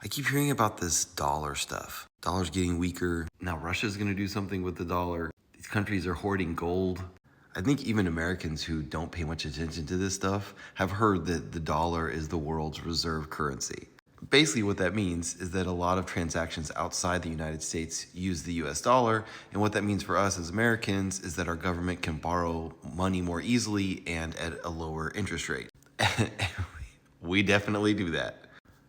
I keep hearing about this dollar stuff. Dollar's getting weaker. Now Russia's going to do something with the dollar. These countries are hoarding gold. I think even Americans who don't pay much attention to this stuff have heard that the dollar is the world's reserve currency. Basically, what that means is that a lot of transactions outside the United States use the US dollar. And what that means for us as Americans is that our government can borrow money more easily and at a lower interest rate. We definitely do that.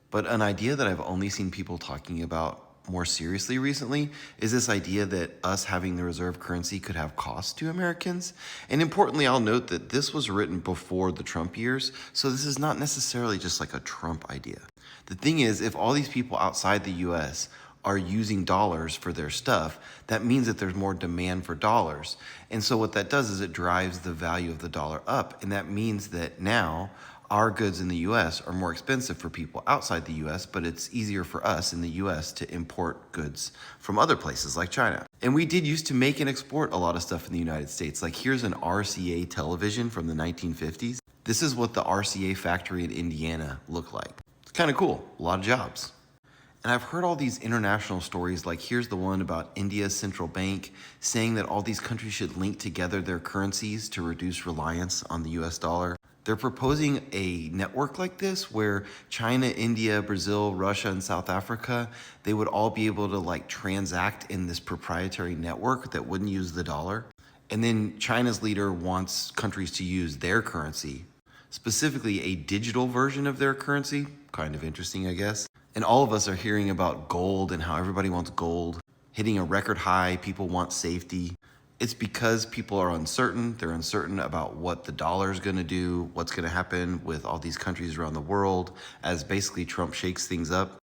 But an idea that I've only seen people talking about more seriously recently is this idea that us having the reserve currency could have costs to Americans. And importantly, I'll note that this was written before the Trump years, so this is not necessarily just like a Trump idea. The thing is, if all these people outside the US are using dollars for their stuff, that means that there's more demand for dollars. And so what that does is it drives the value of the dollar up, and that means that now our goods in the US are more expensive for people outside the US, but it's easier for us in the US to import goods from other places like China. And we did used to make and export a lot of stuff in the United States. Like here's an RCA television from the 1950s. This is what the RCA factory in Indiana looked like. It's kind of cool, a lot of jobs. And I've heard all these international stories, like here's the one about India's central bank saying that all these countries should link together their currencies to reduce reliance on the US dollar. They're proposing a network like this where China, India, Brazil, Russia, and South Africa, they would all be able to like transact in this proprietary network that wouldn't use the dollar. And then China's leader wants countries to use their currency, specifically a digital version of their currency. Kind of interesting, I guess. And all of us are hearing about gold and how everybody wants gold, hitting a record high, people want safety. It's because people are uncertain. They're uncertain about what the dollar is going to do, what's going to happen with all these countries around the world as basically Trump shakes things up.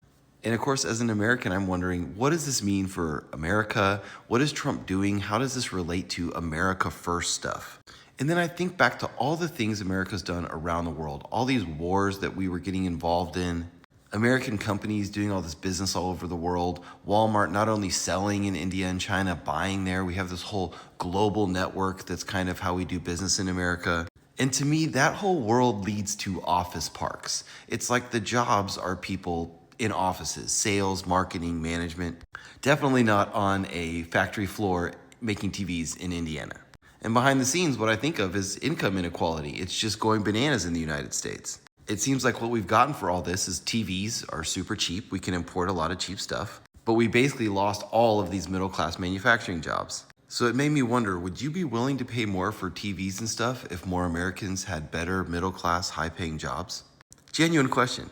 And of course, as an American, I'm wondering, what does this mean for America? What is Trump doing? How does this relate to America First stuff? And then I think back to all the things America's done around the world, all these wars that we were getting involved in, American companies doing all this business all over the world, Walmart not only selling in India and China, buying there. We have this whole global network that's kind of how we do business in America. And to me, that whole world leads to office parks. It's like the jobs are people in offices, sales, marketing, management. Definitely not on a factory floor making TVs in Indiana. And behind the scenes, what I think of is income inequality. It's just going bananas in the United States. It seems like what we've gotten for all this is TVs are super cheap. We can import a lot of cheap stuff, but we basically lost all of these middle-class manufacturing jobs. So it made me wonder, would you be willing to pay more for TVs and stuff if more Americans had better middle-class, high-paying jobs? Genuine question.